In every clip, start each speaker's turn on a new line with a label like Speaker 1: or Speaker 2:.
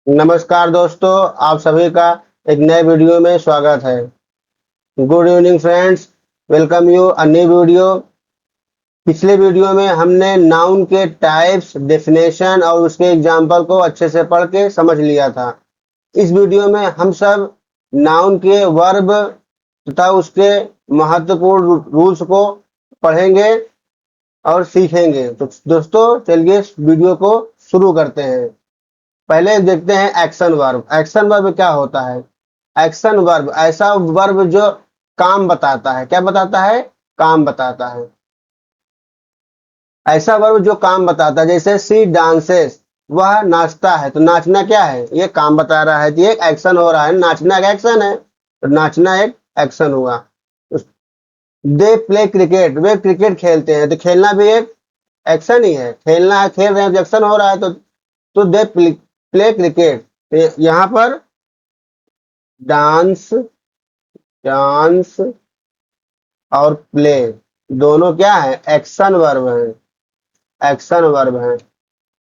Speaker 1: नमस्कार दोस्तों, आप सभी का एक नए वीडियो में स्वागत है। Good evening friends, welcome you a new video. पिछले वीडियो में हमने नाउन के टाइप्स, डेफिनेशन और उसके एग्जाम्पल को अच्छे से पढ़ के समझ लिया था। इस वीडियो में हम सब नाउन के वर्ब तथा उसके महत्वपूर्ण रूल्स को पढ़ेंगे और सीखेंगे। तो दोस्तों चलिए इस वीडियो को शुरू करते हैं। पहले देखते हैं एक्शन वर्ब। एक्शन वर्ब क्या होता है? एक्शन वर्ब ऐसा वर्ब जो काम बताता है। क्या बताता है? काम बताता है। ऐसा वर्ब जो काम बताता है, जैसे सी डांसेस, वह नाचता है। तो नाचना क्या है? ये काम बता रहा है, ये एक एक्शन हो रहा है। नाचना एक एक्शन है, तो नाचना एक एक्शन हुआ। They play cricket, way cricket खेलते हैं। तो खेलना भी एक एक्शन ही है। खेलना है, खेल रहे हैं, एक्शन हो रहा है। तो दे प्ले क्रिकेट। यहाँ पर डांस, डांस और प्ले दोनों क्या है? एक्शन वर्ब है। एक्शन वर्ब है।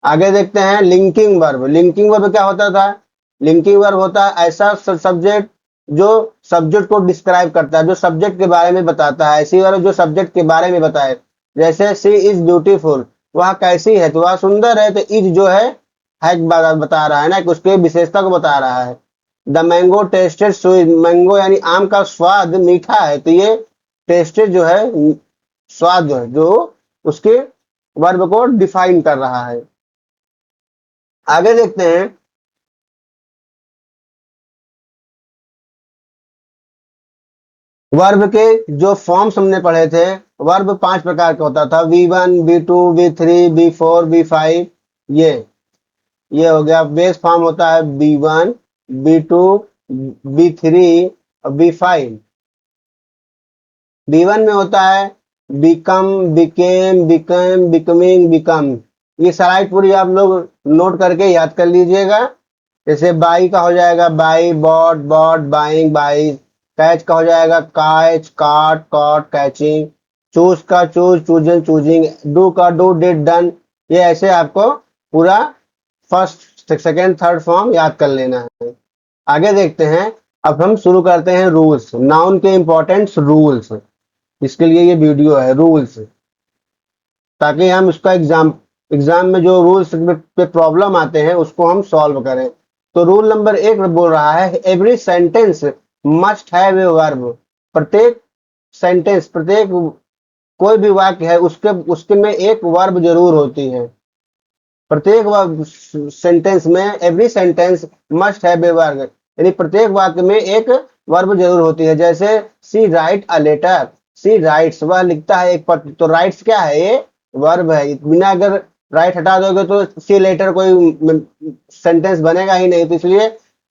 Speaker 1: आगे देखते हैं लिंकिंग वर्ब। लिंकिंग वर्ब क्या होता था? लिंकिंग वर्ब होता है ऐसा सब्जेक्ट जो सब्जेक्ट को डिस्क्राइब करता है, जो सब्जेक्ट के बारे में बताता है। ऐसी वर्ब जो सब्जेक्ट के बारे में बताए। जैसे सी इज ब्यूटीफुल, वह कैसी है? तो वह सुंदर है। तो इज जो है बता रहा है ना, कि उसके विशेषता को बता रहा है। The mango tested sweet, mango यानी आम का स्वाद मीठा है। तो ये टेस्टेड जो है, स्वाद जो है, जो उसके वर्ब को डिफाइन कर रहा है। आगे देखते हैं वर्ब के जो फॉर्म्स हमने पढ़े थे। वर्ब 5 प्रकार का होता था: V1, V2, V3, V4, V5। ये ये हो गया। बेस फॉर्म होता है B1, B2, B3 और B5। B1 में होता है become, became, become, becoming, become. ये स्लाइड पूरी आप लोग नोट करके याद कर लीजिएगा। जैसे बाई का हो जाएगा buy, bought, bought, buying, buy. Catch का हो जाएगा catch, caught, caught, catching. Choose का चूज, चूजन, चूजिंग। डू का डू, डिड, डन। ये ऐसे आपको पूरा फर्स्ट, सेकंड, थर्ड फॉर्म याद कर लेना है। आगे देखते हैं। अब हम शुरू करते हैं रूल्स, नाउन के इंपॉर्टेंट रूल्स। इसके लिए ये वीडियो है, रूल्स, ताकि हम उसका एग्जाम में जो रूल्स पे प्रॉब्लम आते हैं उसको हम सॉल्व करें। तो रूल नंबर 1 बोल रहा है every sentence must have a verb. प्रत्येक सेंटेंस, प्रत्येक कोई भी वाक्य है, उसके उसके में एक वर्ब जरूर होती है। प्रत्येक सेंटेंस में, every sentence must have a verb, यानी प्रत्येक वाक्य में एक वर्ब जरूर होती है। जैसे she write a letter, she writes, वह लिखता है एक पत्र। तो राइट्स क्या है? ये वर्ब है। बिना अगर राइट हटा दोगे तो सी लेटर कोई सेंटेंस बनेगा ही नहीं। तो इसलिए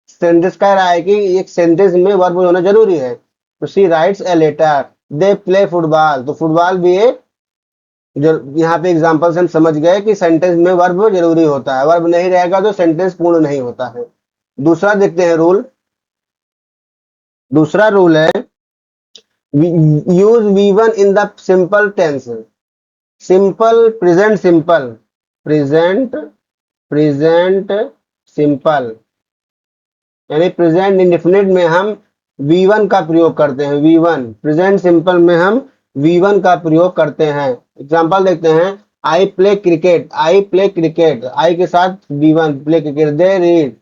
Speaker 1: सेंटेंस कह रहा है कि एक सेंटेंस में वर्ब होना जरूरी है। तो she writes a letter. They play football, तो फुटबॉल भी एक, जो यहाँ पे एग्जांपल से हम समझ गए कि सेंटेंस में वर्ब जरूरी होता है। वर्ब नहीं रहेगा तो सेंटेंस पूर्ण नहीं होता है। दूसरा देखते हैं रूल। दूसरा रूल है use V1 in the simple tense. Simple, present simple, present, present simple, यानी प्रेजेंट इंडेफिनिट में हम V1 का प्रयोग करते हैं। V1 प्रेजेंट सिंपल में हम V1 का प्रयोग करते हैं। एग्जांपल देखते हैं। I play cricket, I play cricket, I के साथ V1 play cricket. They read,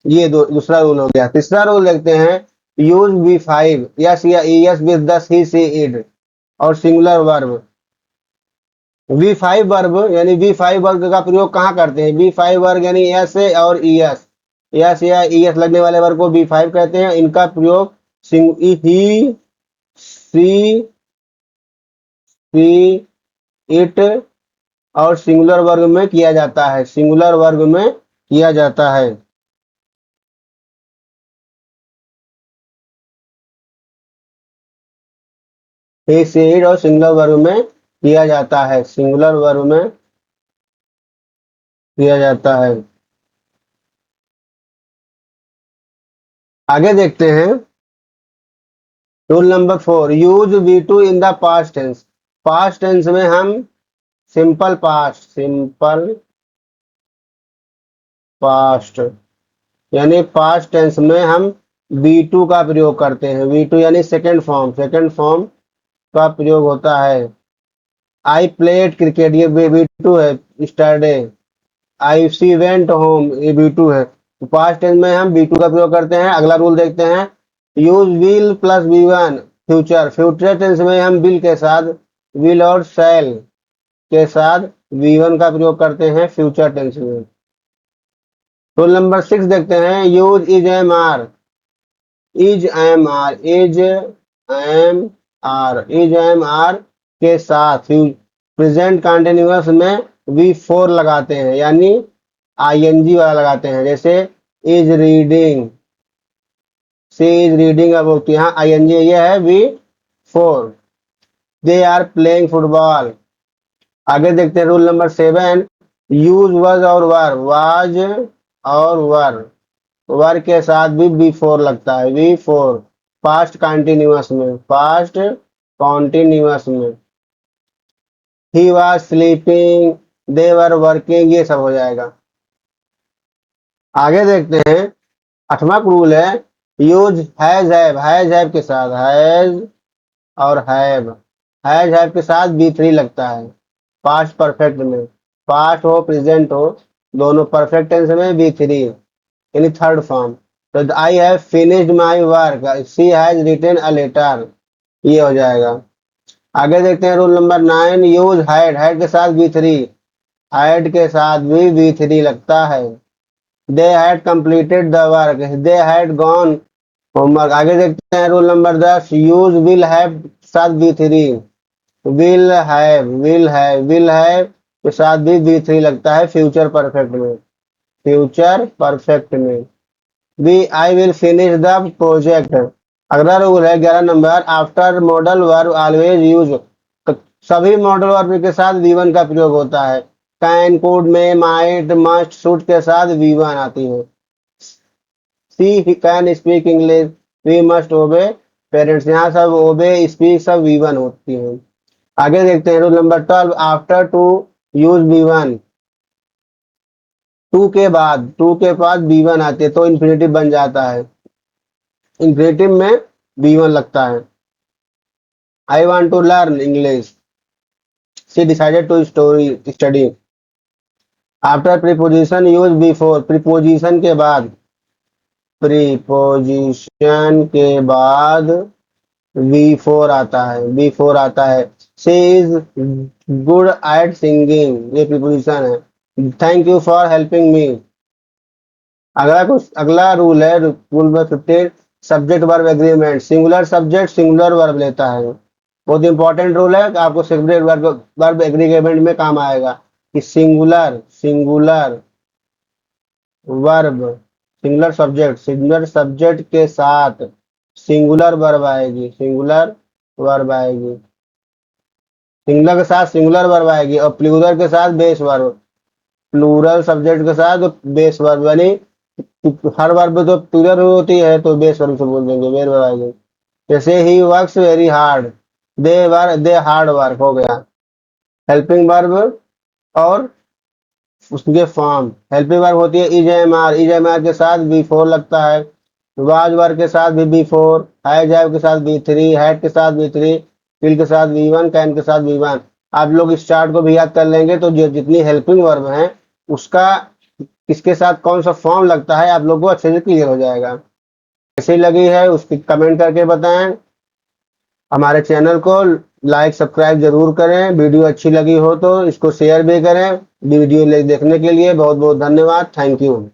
Speaker 1: ये दूसरा रूल हो गया। तीसरा रूल देखते हैं यूज V5, यस या yes with the he see it और सिंगुलर वर्ब। V5 वर्ब यानी V5 वर्ग का प्रयोग कहाँ करते हैं? V5 वर्ग यानी एस और ईएस, यस या ईएस लगने वाले वर्ग को V5 कहते हैं। इनका प्रयोग ही, सी, सी, इट और सिंगुलर वर्ग में किया जाता है। सिंगुलर वर्ग में किया जाता है। ही, सी, इट और सिंगुलर वर्ग में किया जाता है। सिंगुलर वर्ग में किया जाता है। आगे देखते हैं rule number 4 use V2 in the past tense. Past tense में हम सिंपल पास्ट, सिंपल पास्ट यानी पास्ट टेंस में हम V2 का प्रयोग करते हैं। V2 यानी सेकंड फॉर्म का प्रयोग होता है। आई प्लेड क्रिकेट, ये V2 है। स्टरडे, आई सी वेंट होम, ये V2 है। तो पास्ट टेंस में हम V2 का प्रयोग करते हैं। अगला रूल देखते हैं, use will plus V1 future tense में हम विल के साथ, विल और शैल के साथ V1 का प्रयोग करते हैं फ्यूचर टेंस में। रूल नंबर 6 देखते हैं, यूज इज एम आर के साथ प्रेजेंट कंटिन्यूअस में V4 लगाते हैं, यानी ING वाला लगाते हैं। जैसे is reading, she is reading, अब होती है यहाँ ING, ये है V4। They are playing football. आगे देखते हैं रूल नंबर 7, यूज वर के साथ भी V4 लगता है। V4 पास्ट कॉन्टिन्यूअस में। He was sleeping, they were working, ये सब हो जाएगा। आगे देखते हैं, 8वां रूल है, यूज हैज के साथ, हैज के साथ V3 लगता है पास्ट परफेक्ट में। पास्ट हो प्रेजेंट हो दोनों परफेक्ट टेंस में V3 यानी थर्ड फॉर्म। तो I have finished my work, she has written a letter, ये हो जाएगा। आगे देखते हैं रूल नंबर 9, यूज हैड के साथ V3, हैड के साथ भी V3 लगता है। They had completed the work, they had gone homework. आगे देखते हैं rule number 10, use will have साथ V3, विल हैव के साथ भी V3 लगता है फ्यूचर परफेक्ट में। I will finish the project. अगला रूल है 11 number, after modal verb always use, तो सभी मॉडल वर्ब के साथ V1 का प्रयोग होता है। Can, could, may, might, must, should के साथ V1 आती है। She can speak English, we must obey parents, यहाँ सब ओबे स्पीक सब V1 होती है। आगे देखते हैं rule number 12, after to use V1, to के बाद V1 आती है तो इन्फिनेटिव बन जाता है। इन्फिनेटिव में V1 लगता है। I want to learn English, she decided to study. After preposition use B4, preposition के बाद V4 आता है। She is good at singing, ये प्रीपोजिशन है। Thank you for helping me. अगला रूल है rule number 15, subject verb agreement, singular subject singular verb लेता है। बहुत इंपॉर्टेंट रूल है, आपको सब्जेक्ट वर्ब एग्रीमेंट में काम आएगा कि सिंगुलर वर्ब, सिंगुलर सब्जेक्ट के साथ सिंगुलर वर्ब आएगी, सिंगुलर के साथ सिंगुलर वर्ब आएगी, और प्लूरल के साथ बेस वर्ब, प्लूरल सब्जेक्ट के साथ बेस वर्ब, यानी हर वर्ब तो प्लूरल होती है तो बेस वर्ब से बोल देंगे, बेस वर्ब आएगी। जैसे he works very hard, they hard work हो गया। हेल्पिंग वर्ब और उसके फॉर्म, हेल्पिंग वर्ब होती है इज एम आर के साथ V4 लगता है। वाज वर्ब के साथ भी V4, हैव के साथ V3, हैड के साथ V3, विल के साथ V1, कैन के साथ V1। आप लोग इस चार्ट को भी याद कर लेंगे तो जो जितनी हेल्पिंग वर्ब है उसका किसके साथ कौन सा फॉर्म लगता है आप लोग को अच्छे से क्लियर हो जाएगा। कैसी लगी है उसकी कमेंट करके बताएं। हमारे चैनल को लाइक सब्सक्राइब जरूर करें। वीडियो अच्छी लगी हो तो इसको शेयर भी करें। वीडियो देखने के लिए बहुत बहुत धन्यवाद। Thank you.